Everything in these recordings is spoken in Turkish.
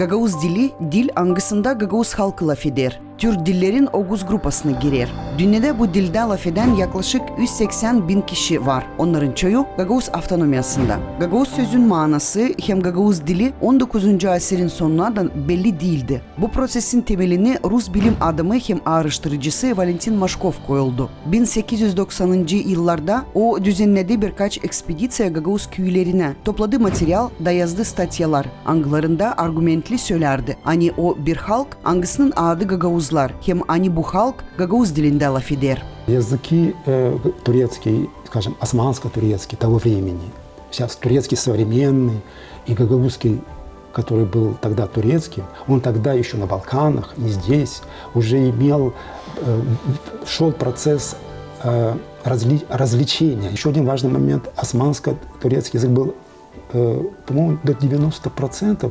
Gagavuz dili, dil angısında Gagavuz halkı laf eder. Türk dillerin 9 grupasına girer. Dünyada bu dilde laf eden yaklaşık 180 bin kişi var. Onların çoğu Gagavuz avtonomiyasında. Gagavuz sözün manası hem Gagavuz dili 19. asırın sonuna da belli değildi. Bu prosesin temelini Rus bilim adamı hem araştırıcısı Valentin Mashkov koyuldu. 1890. yıllarda o düzenledi birkaç ekspedisiya Gagavuz köylerine. Topladığı materyal da yazdı statyalar. Anglarında argumentli söylerdi. Hani o bir halk, angısının adı Gagavuz. Hem ani bu halk Gagavuz dilinde laf eder. Языки турецкий, скажем, османско-турецкий того времени. Сейчас турецкий современный и гагаузский, который был тогда турецким, он тогда еще на Балканах и здесь уже шел процесс развлечения. Еще один важный момент, османско-турецкий язык был, по-моему, до 90%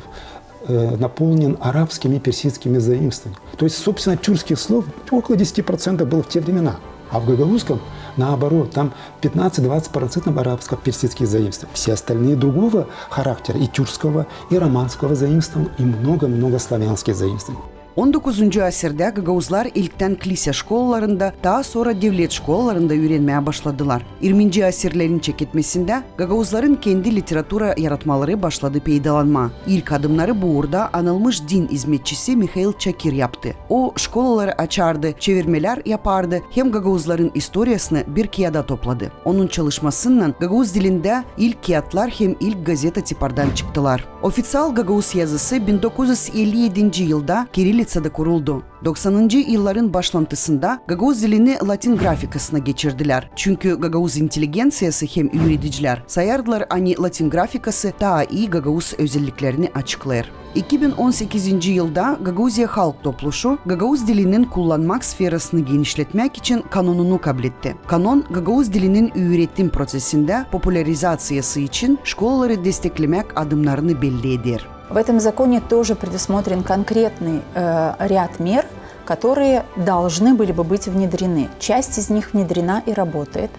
наполнен арабскими и персидскими заимствованиями. То есть, собственно, тюркских слов около 10% было в те времена. А в гагаузском, наоборот, там 15-20% арабско-персидских заимствований. Все остальные другого характера, и тюркского, и романского заимствования, и много-много славянских заимствований. 19. asırda Gagavuzlar ilkten kilise şkollarında, daha sonra devlet şkollarında öğrenmeye başladılar. 20. asırların çekitmesinde Gagavuzların kendi literatura yaratmaları başladı peydalanma. İlk adımları bu uğurda anılmış din hizmetçisi Mikhail Çakir yaptı. O şkolaları açardı, çevirmeler yapardı, hem Gagavuzların historiasını bir kağıda topladı. Onun çalışmasıyla Gagavuz dilinde ilk kağıtlar hem ilk gazete tipardan çıktılar. Ofisyal Gagavuz yazısı 1957. yılda Kirillitsa'da kuruldu. 90. yılların başlantısında Gagavuz dilini Latin grafikasına geçirdiler. Çünkü Gagavuz intelligensiyası hem öğreticiler sayardılar hani Latin grafikası daha iyi Gagavuz özelliklerini açıklar. 2018. yılda Gagavuzya Halk Topluluğu Gagavuz dilinin kullanmak sferasını genişletmek için kanonunu kabul etti. Kanon, Gagavuz dilinin öğretim prosesinde popülarizasyası için şkolaları desteklemek adımlarını belli eder. В этом законе тоже предусмотрен конкретный ряд мер, которые должны были бы быть внедрены. Часть из них внедрена и работает.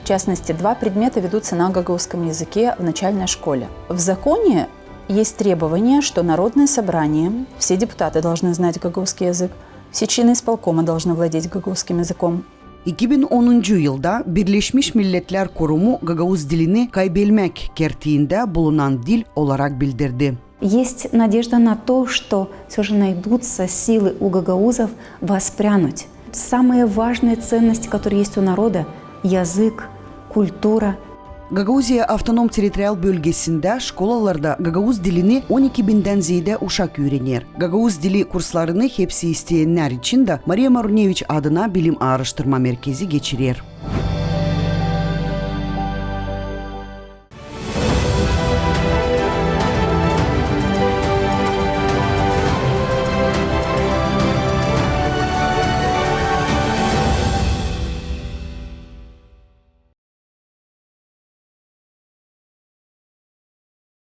В частности, 2 предмета ведутся на гагаузском языке в начальной школе. В законе есть требование, что Народное собрание, все депутаты должны знать гагаузский язык, все члены исполкома должны владеть гагаузским языком. 2010. yılda Birleşmiş Milletler Kurumu Gagavuz dilini kaybetmek kertiğinde bulunan dil olarak bildirdi. Есть надежда на то, что все же найдутся силы у гагаузов воспрянуть. Самые важные ценности, которые есть у народа – языk, культура. Gagavuzya Avtonom Teritoriyal Bölgesi'nde şkolalarda Gagavuz dilini 12 binden ziyade uşak öğrenir. Gagavuz dili kurslarını hepsi isteyenler için de Maria Marunevich adına bilim araştırma merkezi geçirir.